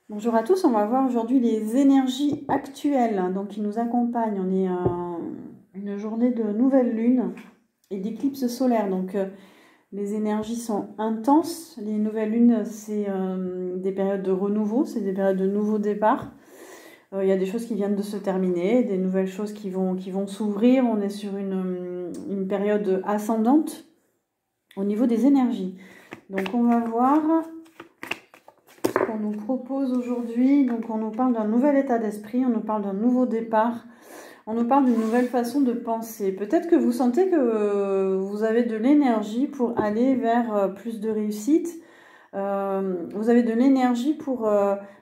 Bonjour à tous, on va voir aujourd'hui les énergies actuelles donc, qui nous accompagnent. On est une journée de nouvelle lune et d'éclipse solaire. Donc les énergies sont intenses. Les nouvelles lunes, c'est des périodes de renouveau, c'est des périodes de nouveau départ. Il y a des choses qui viennent de se terminer, des nouvelles choses qui vont s'ouvrir. On est sur une période ascendante au niveau des énergies. Donc on va voir qu'on nous propose aujourd'hui. Donc on nous parle d'un nouvel état d'esprit, on nous parle d'un nouveau départ, on nous parle d'une nouvelle façon de penser. Peut-être que vous sentez que vous avez de l'énergie pour aller vers plus de réussite. Vous avez de l'énergie pour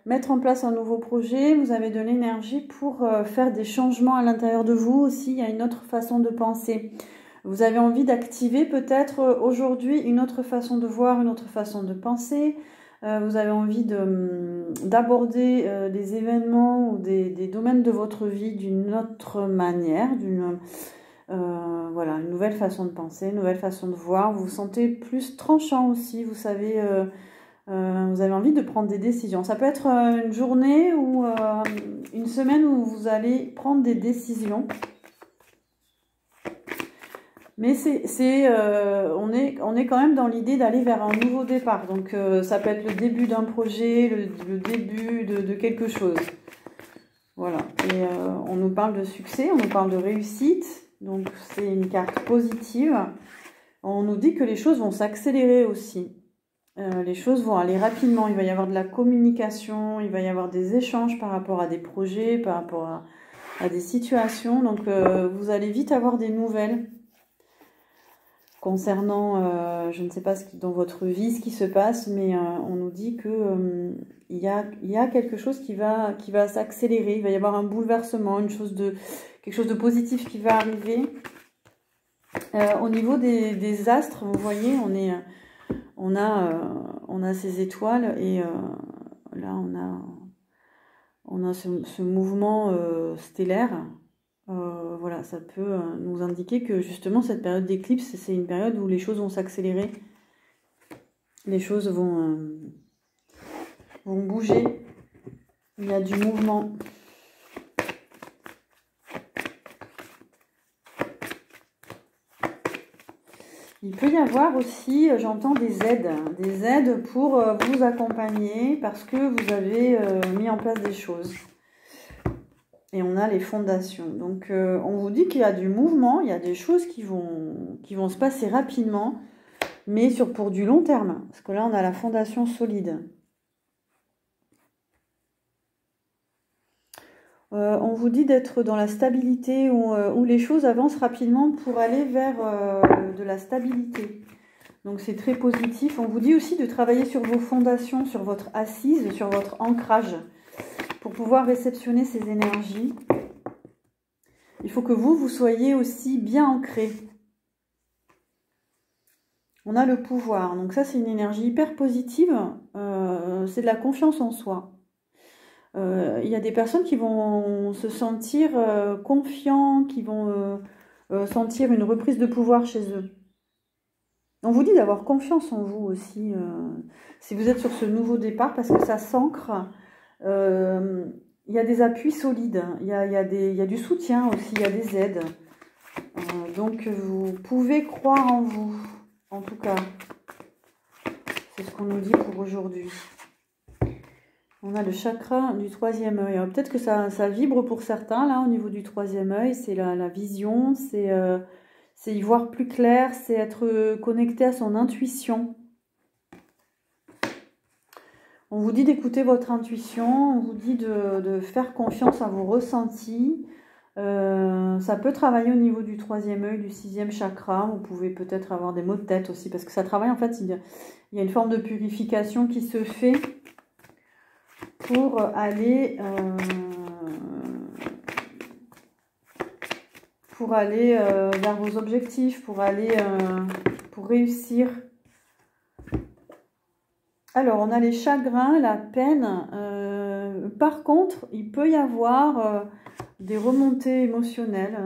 mettre en place un nouveau projet, vous avez de l'énergie pour faire des changements à l'intérieur de vous aussi. Il y a une autre façon de penser. Vous avez envie d'activer peut-être aujourd'hui une autre façon de voir, une autre façon de penser. Vous avez envie d'aborder des événements ou des domaines de votre vie d'une autre manière, voilà, une nouvelle façon de penser, une nouvelle façon de voir. Vous vous sentez plus tranchant aussi, vous savez, vous avez envie de prendre des décisions. Ça peut être une journée ou une semaine où vous allez prendre des décisions. Mais on est quand même dans l'idée d'aller vers un nouveau départ. Donc ça peut être le début d'un projet, le début de quelque chose. Voilà. Et on nous parle de succès, on nous parle de réussite. Donc c'est une carte positive. On nous dit que les choses vont s'accélérer aussi. Les choses vont aller rapidement. Il va y avoir de la communication, il va y avoir des échanges par rapport à des projets, par rapport à des situations. Donc vous allez vite avoir des nouvelles concernant, je ne sais pas dans votre vie ce qui se passe, mais on nous dit que il y a quelque chose qui va s'accélérer. Il va y avoir un bouleversement, quelque chose de positif qui va arriver. Au niveau des astres, vous voyez, on a ces étoiles et là on a ce mouvement stellaire. Voilà, ça peut nous indiquer que justement cette période d'éclipse, c'est une période où les choses vont s'accélérer, les choses vont bouger, il y a du mouvement. Il peut y avoir aussi, j'entends des aides pour vous accompagner parce que vous avez mis en place des choses. Et on a les fondations. Donc, on vous dit qu'il y a du mouvement, il y a des choses qui vont se passer rapidement, mais pour du long terme. Parce que là, on a la fondation solide. On vous dit d'être dans la stabilité où les choses avancent rapidement pour aller vers de la stabilité. Donc, c'est très positif. On vous dit aussi de travailler sur vos fondations, sur votre assise, sur votre ancrage, pour pouvoir réceptionner ces énergies. Il faut que vous soyez aussi bien ancré. On a le pouvoir. Donc ça, c'est une énergie hyper positive. C'est de la confiance en soi. Il y a des personnes qui vont se sentir confiants, qui vont sentir une reprise de pouvoir chez eux. On vous dit d'avoir confiance en vous aussi, si vous êtes sur ce nouveau départ, parce que ça s'ancre. Il y a des appuis solides, il y a du soutien aussi, il y a des aides. Donc vous pouvez croire en vous, en tout cas. C'est ce qu'on nous dit pour aujourd'hui. On a le chakra du troisième œil. Peut-être que ça vibre pour certains, là, au niveau du troisième œil. C'est la vision, c'est y voir plus clair, c'est être connecté à son intuition. On vous dit d'écouter votre intuition, on vous dit de faire confiance à vos ressentis. Ça peut travailler au niveau du troisième œil, du sixième chakra. Vous pouvez peut-être avoir des maux de tête aussi, parce que ça travaille, en fait, il y a une forme de purification qui se fait pour aller vers vos objectifs, pour réussir. Alors, on a les chagrins, la peine. Par contre, il peut y avoir des remontées émotionnelles.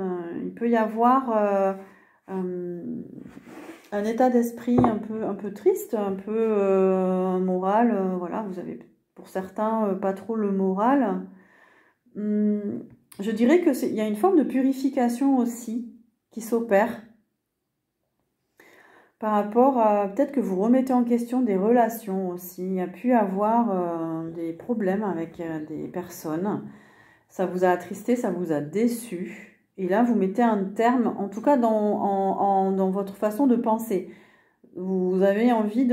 Il peut y avoir un état d'esprit un peu triste, un peu moral. Voilà, vous avez pour certains, pas trop le moral. Je dirais qu'il y a une forme de purification aussi qui s'opère par rapport à peut-être que vous remettez en question des relations aussi. Il y a pu avoir des problèmes avec des personnes. Ça vous a attristé, ça vous a déçu. Et là, vous mettez un terme, en tout cas dans votre façon de penser. Vous avez envie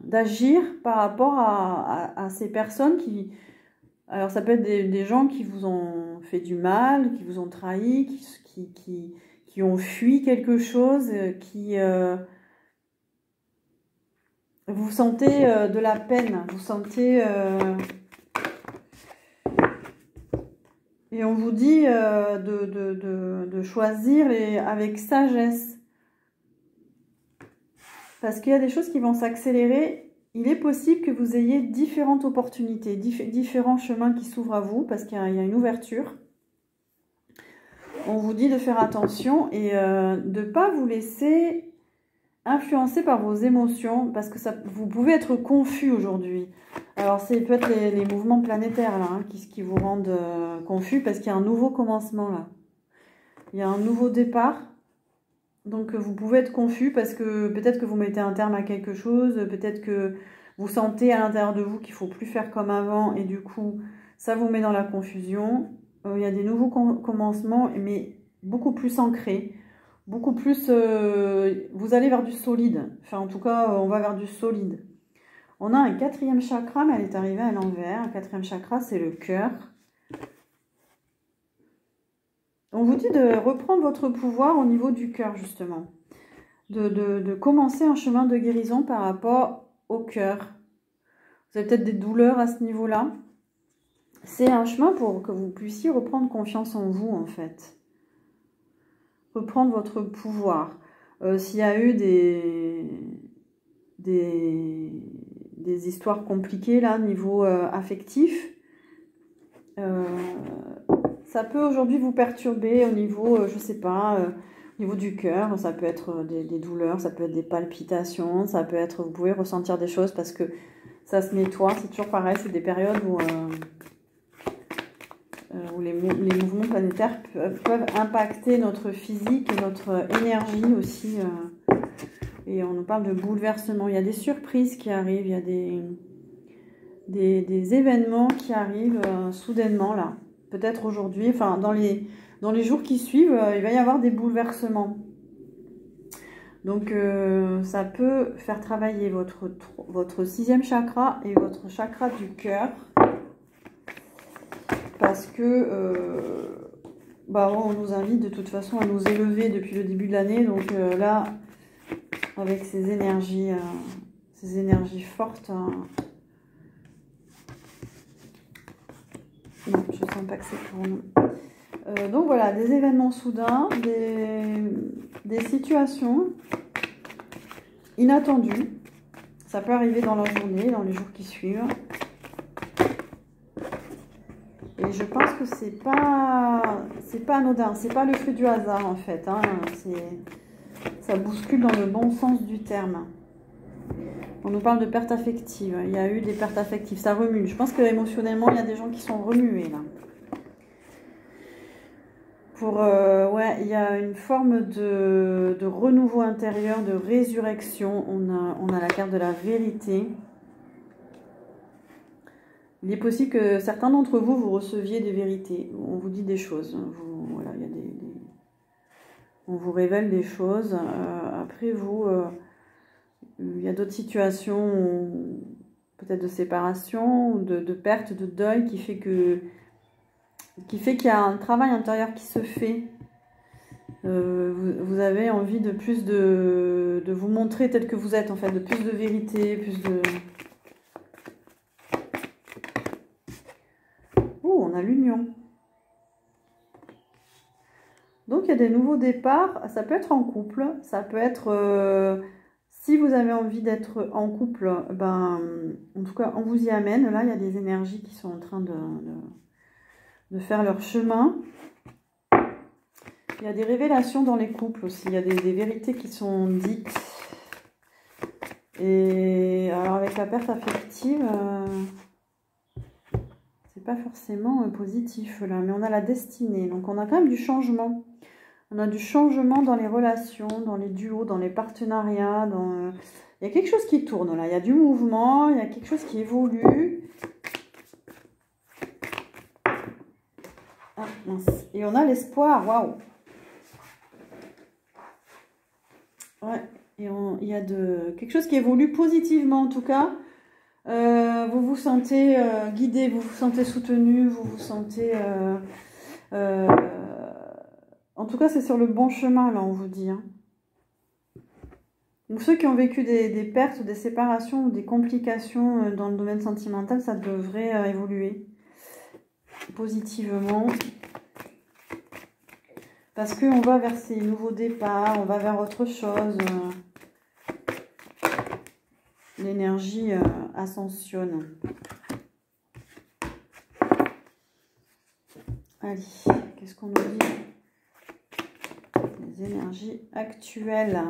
d'agir par rapport à ces personnes qui... Alors, ça peut être des gens qui vous ont fait du mal, qui vous ont trahi, qui ont fui quelque chose, vous sentez de la peine, vous sentez... et on vous dit de choisir avec sagesse. Parce qu'il y a des choses qui vont s'accélérer. Il est possible que vous ayez différentes opportunités, différents chemins qui s'ouvrent à vous, parce qu'il y a une ouverture. On vous dit de faire attention et de ne pas vous laisser influencer par vos émotions, parce que vous pouvez être confus aujourd'hui. Alors, c'est peut-être les mouvements planétaires là, qui vous rendent confus, parce qu'il y a un nouveau commencement là. Il y a un nouveau départ. Donc, vous pouvez être confus parce que peut-être que vous mettez un terme à quelque chose, peut-être que vous sentez à l'intérieur de vous qu'il ne faut plus faire comme avant et du coup, ça vous met dans la confusion. Il y a des nouveaux commencements, mais beaucoup plus ancrés, beaucoup plus... vous allez vers du solide. Enfin, en tout cas, on va vers du solide. On a un 4e chakra, mais elle est arrivée à l'envers. Un 4e chakra, c'est le cœur. On vous dit de reprendre votre pouvoir au niveau du cœur, justement. De commencer un chemin de guérison par rapport au cœur. Vous avez peut-être des douleurs à ce niveau-là. C'est un chemin pour que vous puissiez reprendre confiance en vous, en fait. Reprendre votre pouvoir. S'il y a eu des histoires compliquées, là, niveau affectif, ça peut aujourd'hui vous perturber au niveau, je sais pas, au niveau du cœur. Ça peut être des douleurs, ça peut être des palpitations, ça peut être, vous pouvez ressentir des choses parce que ça se nettoie. C'est toujours pareil, c'est des périodes où les mouvements planétaires peuvent impacter notre physique et notre énergie aussi. Et on nous parle de bouleversement. Il y a des surprises qui arrivent, il y a des événements qui arrivent soudainement là. Peut-être aujourd'hui, enfin dans les jours qui suivent, il va y avoir des bouleversements. Donc ça peut faire travailler votre 6e chakra et votre chakra du cœur. Parce que on nous invite de toute façon à nous élever depuis le début de l'année. Donc là, avec ces énergies fortes... Non, je ne sens pas que c'est pour nous. Donc voilà, des événements soudains, des situations inattendues. Ça peut arriver dans la journée, dans les jours qui suivent. Et je pense que c'est pas anodin, c'est pas le fruit du hasard en fait. Hein. Ça bouscule dans le bon sens du terme. On nous parle de pertes affectives. Il y a eu des pertes affectives. Ça remue. Je pense que émotionnellement, il y a des gens qui sont remués là. Ouais, il y a une forme de renouveau intérieur, de résurrection. On a la carte de la vérité. Il est possible que certains d'entre vous, vous receviez des vérités. On vous dit des choses. Voilà, on vous révèle des choses. Après, il y a d'autres situations, peut-être de séparation, ou de perte, de deuil, qui fait qu'il y a un travail intérieur qui se fait. Vous avez envie de plus de vous montrer tel que vous êtes, en fait, de plus de vérité, plus de... Oh, on a l'union. Donc, il y a des nouveaux départs. Ça peut être en couple, ça peut être... si vous avez envie d'être en couple, en tout cas, on vous y amène. Là, il y a des énergies qui sont en train de faire leur chemin. Il y a des révélations dans les couples aussi. Il y a des vérités qui sont dites. Et alors avec la perte affective, c'est pas forcément positif là, mais on a la destinée. Donc on a quand même du changement. On a du changement dans les relations, dans les duos, dans les partenariats. Il y a quelque chose qui tourne là. Il y a du mouvement, il y a quelque chose qui évolue. Ah, mince. Et on a l'espoir. Waouh! Ouais. Et il y a quelque chose qui évolue positivement en tout cas. Vous vous sentez guidé, vous vous sentez soutenu, vous vous sentez... en tout cas, c'est sur le bon chemin, là, on vous dit. Hein. Donc, ceux qui ont vécu des pertes, des séparations ou des complications dans le domaine sentimental, ça devrait évoluer positivement. Parce qu'on va vers ces nouveaux départs, on va vers autre chose. L'énergie ascensionne. Allez, qu'est-ce qu'on nous dit? Les énergies actuelles.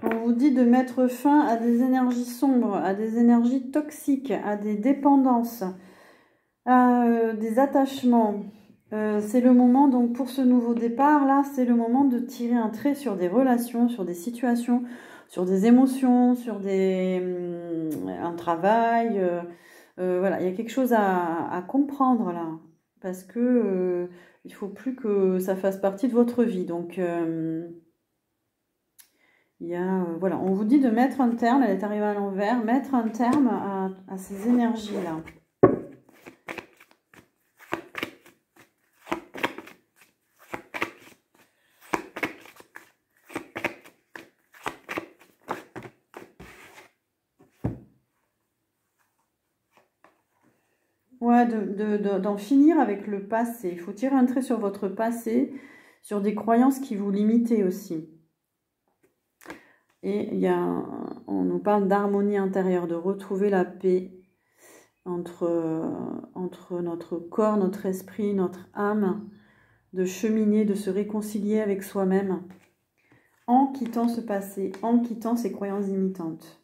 On vous dit de mettre fin à des énergies sombres, à des énergies toxiques, à des dépendances, à des attachements. C'est le moment, donc pour ce nouveau départ, là, c'est le moment de tirer un trait sur des relations, sur des situations, sur des émotions, sur un travail. Voilà, il y a quelque chose à comprendre là, parce que il ne faut plus que ça fasse partie de votre vie. Donc, il y a, voilà, on vous dit de mettre un terme, elle est arrivée à l'envers, mettre un terme à ces énergies-là. Ouais, d'en finir avec le passé. Il faut tirer un trait sur votre passé, sur des croyances qui vous limitaient aussi. Et on nous parle d'harmonie intérieure, de retrouver la paix entre notre corps, notre esprit, notre âme, de cheminer, de se réconcilier avec soi-même en quittant ce passé, en quittant ces croyances limitantes.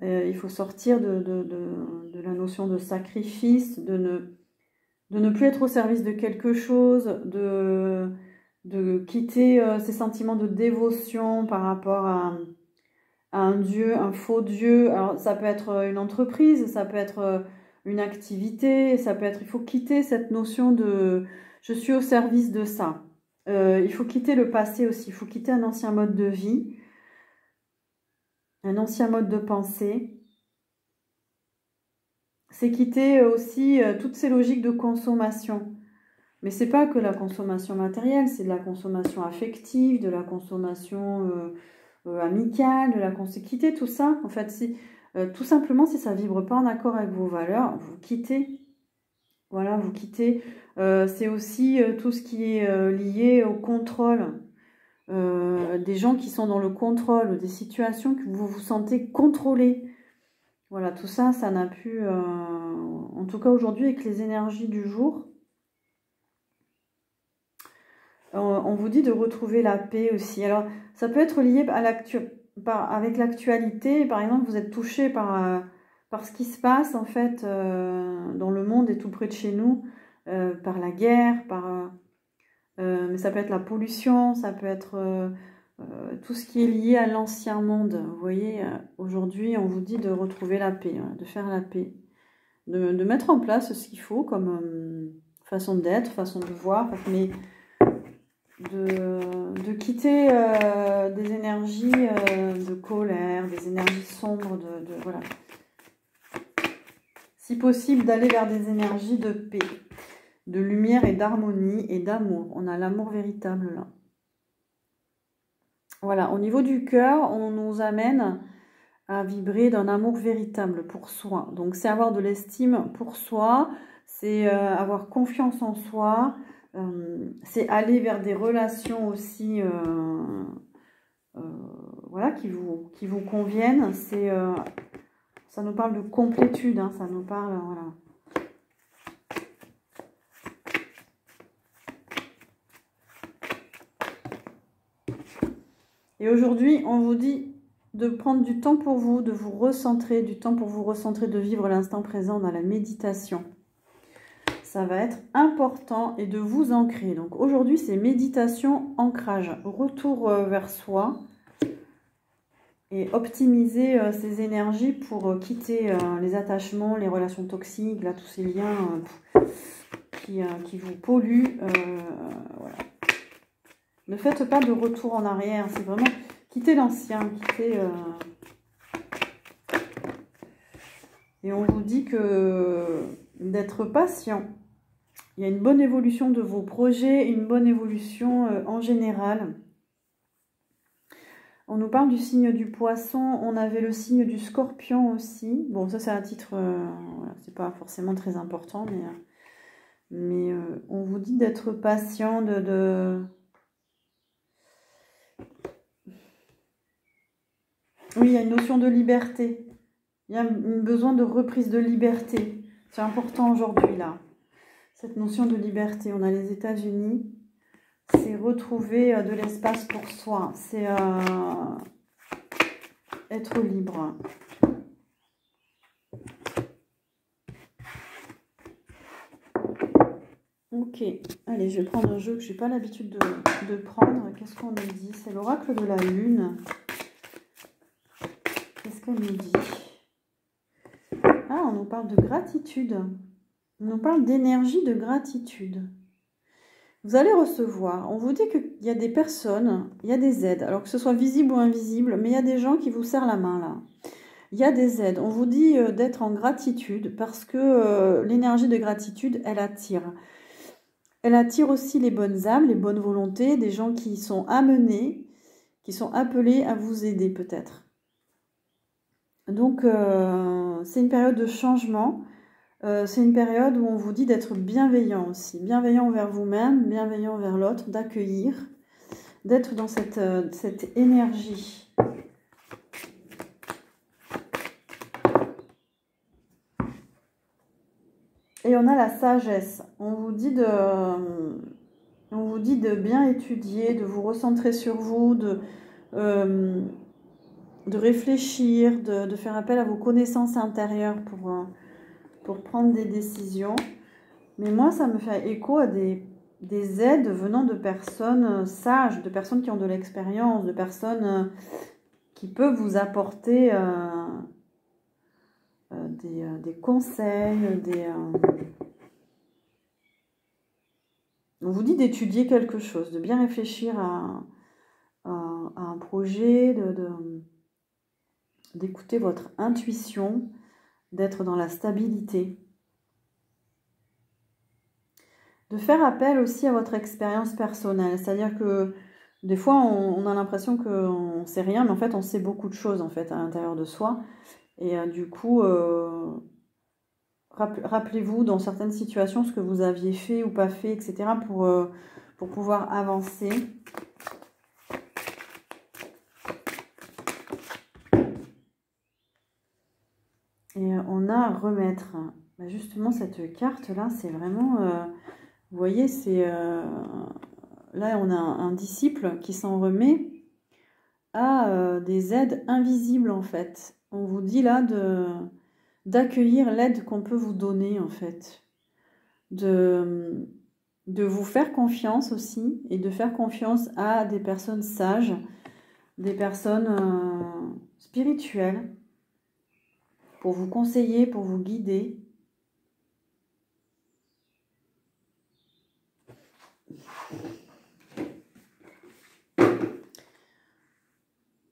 Il faut sortir de la notion de sacrifice, de ne plus être au service de quelque chose, de quitter ces sentiments de dévotion par rapport à un dieu, un faux dieu. Alors ça peut être une entreprise, ça peut être une activité, ça peut être... Il faut quitter cette notion de « je suis au service de ça ». Il faut quitter le passé aussi, il faut quitter un ancien mode de vie, un ancien mode de pensée. C'est quitter aussi toutes ces logiques de consommation. Mais c'est pas que la consommation matérielle, c'est de la consommation affective, de la consommation amicale, c'est quitter tout ça. En fait, si, tout simplement, si ça vibre pas en accord avec vos valeurs, vous quittez. Voilà, vous quittez. C'est aussi tout ce qui est lié au contrôle. Des gens qui sont dans le contrôle, des situations que vous vous sentez contrôlé. Voilà, tout ça, ça n'a plus... en tout cas, aujourd'hui, avec les énergies du jour, on vous dit de retrouver la paix aussi. Alors, ça peut être lié avec l'actualité. Par exemple, vous êtes touché par ce qui se passe, en fait, dans le monde et tout près de chez nous, par la guerre, mais ça peut être la pollution, ça peut être... tout ce qui est lié à l'ancien monde. Vous voyez, aujourd'hui, on vous dit de retrouver la paix, de faire la paix, de mettre en place ce qu'il faut comme façon d'être, façon de voir, mais de quitter des énergies de colère, des énergies sombres, voilà. Si possible, d'aller vers des énergies de paix, de lumière et d'harmonie et d'amour. On a l'amour véritable là. Voilà, au niveau du cœur, on nous amène à vibrer d'un amour véritable pour soi. Donc, c'est avoir de l'estime pour soi, c'est avoir confiance en soi, c'est aller vers des relations aussi voilà, qui vous conviennent. Ça nous parle de complétude, hein, ça nous parle... voilà. Et aujourd'hui, on vous dit de prendre du temps pour vous, de vous recentrer, du temps pour vous recentrer, de vivre l'instant présent dans la méditation. Ça va être important et de vous ancrer. Donc aujourd'hui, c'est méditation, ancrage, retour vers soi et optimiser ses énergies pour quitter les attachements, les relations toxiques, là, tous ces liens qui vous polluent. Voilà. Ne faites pas de retour en arrière, c'est vraiment quitter l'ancien, quitter... Et on vous dit que d'être patient. Il y a une bonne évolution de vos projets, une bonne évolution en général. On nous parle du signe du poisson, on avait le signe du scorpion aussi. Bon, ça c'est un titre, voilà, c'est pas forcément très important, mais on vous dit d'être patient, Oui, il y a une notion de liberté. Il y a un besoin de reprise de liberté. C'est important aujourd'hui, là. Cette notion de liberté. On a les États-Unis. C'est retrouver de l'espace pour soi. C'est être libre. Ok. Allez, je vais prendre un jeu que je n'ai pas l'habitude de prendre. Qu'est-ce qu'on nous dit? C'est l'oracle de la Lune. Qu'est-ce qu'elle nous dit? Ah, on nous parle de gratitude. On nous parle d'énergie de gratitude. Vous allez recevoir, on vous dit qu'il y a des personnes, il y a des aides, alors que ce soit visible ou invisible, mais il y a des gens qui vous serrent la main là. Il y a des aides. On vous dit d'être en gratitude parce que l'énergie de gratitude, elle attire. Elle attire aussi les bonnes âmes, les bonnes volontés, des gens qui sont amenés, qui sont appelés à vous aider peut-être. Donc, c'est une période de changement. C'est une période où on vous dit d'être bienveillant aussi. Bienveillant envers vous-même, bienveillant envers l'autre, d'accueillir, d'être dans cette énergie. Et on a la sagesse. On vous dit de bien étudier, de vous recentrer sur vous, de réfléchir, de faire appel à vos connaissances intérieures pour prendre des décisions. Mais moi, ça me fait écho à des aides venant de personnes sages, de personnes qui ont de l'expérience, de personnes qui peuvent vous apporter des conseils, On vous dit d'étudier quelque chose, de bien réfléchir à un projet, d'écouter votre intuition, d'être dans la stabilité. De faire appel aussi à votre expérience personnelle. C'est-à-dire que des fois, on a l'impression qu'on ne sait rien, mais en fait, on sait beaucoup de choses en fait, à l'intérieur de soi. Et du coup, rappelez-vous dans certaines situations ce que vous aviez fait ou pas fait, etc. pour pouvoir avancer. Et on a à remettre. Justement, cette carte-là, c'est vraiment... vous voyez, c'est... là, on a un disciple qui s'en remet à des aides invisibles, en fait. On vous dit là d'accueillir l'aide qu'on peut vous donner, en fait. De vous faire confiance aussi, et de faire confiance à des personnes sages, des personnes spirituelles, pour vous conseiller, pour vous guider.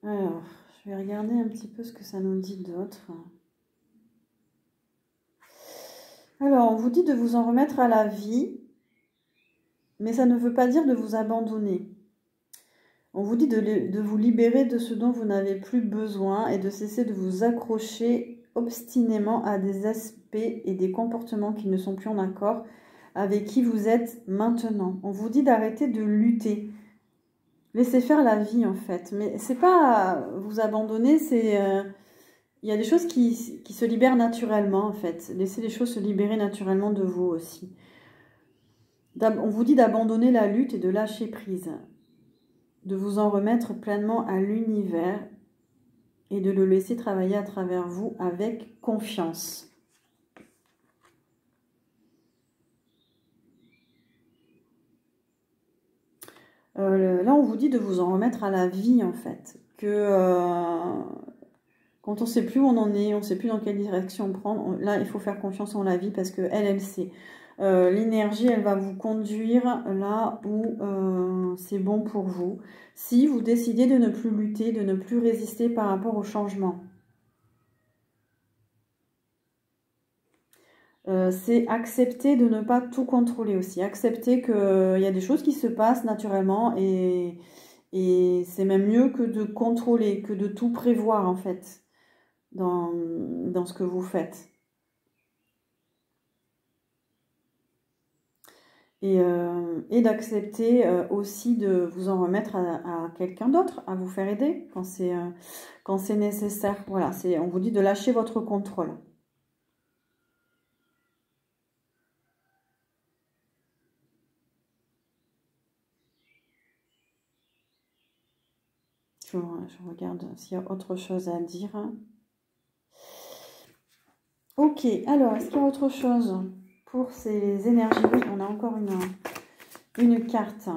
Alors, je vais regarder un petit peu ce que ça nous dit d'autre. Alors, on vous dit de vous en remettre à la vie, mais ça ne veut pas dire de vous abandonner. On vous dit de vous libérer de ce dont vous n'avez plus besoin et de cesser de vous accrocher obstinément à des aspects et des comportements qui ne sont plus en accord avec qui vous êtes maintenant. On vous dit d'arrêter de lutter. Laissez faire la vie en fait. Mais c'est pas vous abandonner, c'est... il y a des choses qui se libèrent naturellement en fait. Laissez les choses se libérer naturellement de vous aussi. On vous dit d'abandonner la lutte et de lâcher prise. De vous en remettre pleinement à l'univers et de le laisser travailler à travers vous avec confiance. Là, on vous dit de vous en remettre à la vie, en fait. Quand on ne sait plus où on en est, on ne sait plus dans quelle direction prendre, là, il faut faire confiance en la vie parce qu'elle, elle sait. L'énergie, elle va vous conduire là où c'est bon pour vous. Si vous décidez de ne plus lutter, de ne plus résister par rapport au changement. C'est accepter de ne pas tout contrôler aussi. Accepter qu'il y a des choses qui se passent naturellement et c'est même mieux que de contrôler, que de tout prévoir en fait dans ce que vous faites. Et d'accepter aussi de vous en remettre à quelqu'un d'autre, à vous faire aider quand c'est nécessaire. Voilà, on vous dit de lâcher votre contrôle. Je regarde s'il y a autre chose à dire. Ok, alors, est-ce qu'il y a autre chose pour ces énergies? Oui, on a encore une carte.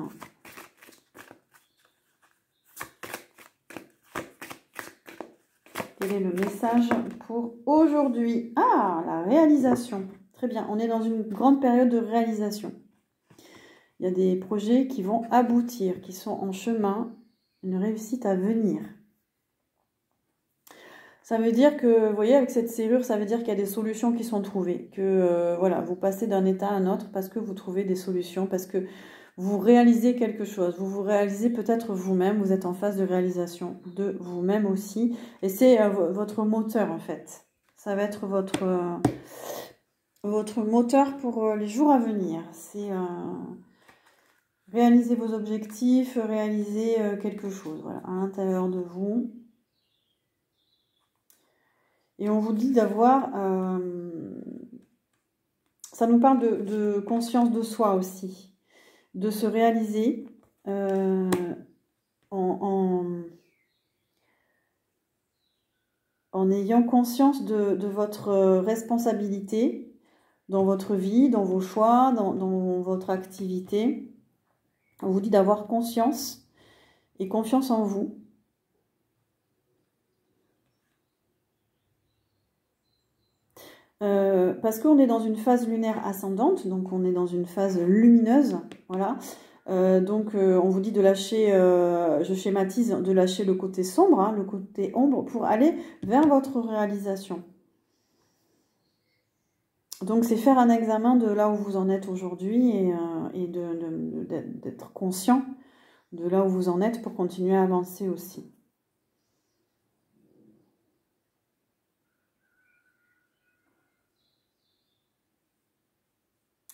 Quel est le message pour aujourd'hui? Ah, la réalisation. Très bien, on est dans une grande période de réalisation. Il y a des projets qui vont aboutir, qui sont en chemin, une réussite à venir. Ça veut dire que, vous voyez, avec cette serrure, ça veut dire qu'il y a des solutions qui sont trouvées. Que, voilà, vous passez d'un état à un autre parce que vous trouvez des solutions, parce que vous réalisez quelque chose. Vous réalisez peut-être vous-même, vous êtes en phase de réalisation de vous-même aussi. Et c'est votre moteur, en fait. Ça va être votre moteur pour les jours à venir. C'est réaliser vos objectifs, réaliser quelque chose, voilà, à l'intérieur de vous. Et on vous dit d'avoir... ça nous parle de conscience de soi aussi. De se réaliser en ayant conscience de votre responsabilité dans votre vie, dans vos choix, dans votre activité. On vous dit d'avoir conscience et confiance en vous. Parce qu'on est dans une phase lunaire ascendante, donc on est dans une phase lumineuse, voilà. On vous dit de lâcher, je schématise, de lâcher le côté sombre, hein, le côté ombre, pour aller vers votre réalisation. Donc c'est faire un examen de là où vous en êtes aujourd'hui et d'être conscient de là où vous en êtes pour continuer à avancer aussi.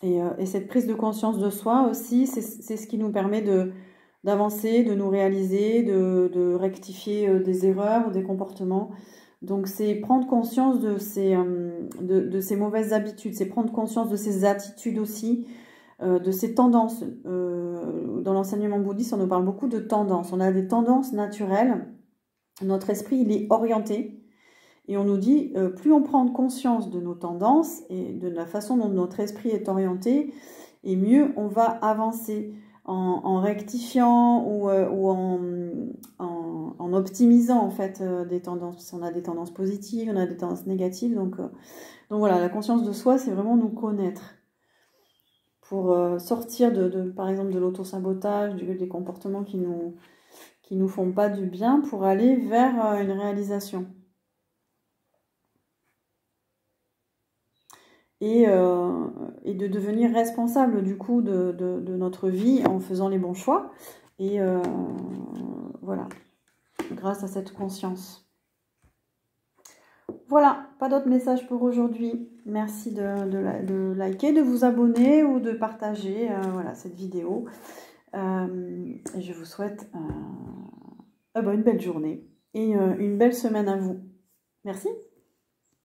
Et cette prise de conscience de soi aussi, c'est ce qui nous permet d'avancer, de nous réaliser, de rectifier des erreurs, des comportements. Donc c'est prendre conscience de ces mauvaises habitudes, c'est prendre conscience de ces attitudes aussi, de ces tendances. Dans l'enseignement bouddhiste, on nous parle beaucoup de tendances. On a des tendances naturelles. Notre esprit, il est orienté. Et on nous dit, plus on prend conscience de nos tendances et de la façon dont notre esprit est orienté, et mieux on va avancer en rectifiant ou en optimisant en fait des tendances. On a des tendances positives, on a des tendances négatives. Donc voilà, la conscience de soi, c'est vraiment nous connaître. Pour sortir par exemple de l'autosabotage, des comportements qui nous font pas du bien, pour aller vers une réalisation. Et de devenir responsable du coup de notre vie en faisant les bons choix. Et voilà, grâce à cette conscience. Voilà, pas d'autres messages pour aujourd'hui. Merci de liker, de vous abonner ou de partager voilà, cette vidéo. Et je vous souhaite une belle journée et une belle semaine à vous. Merci.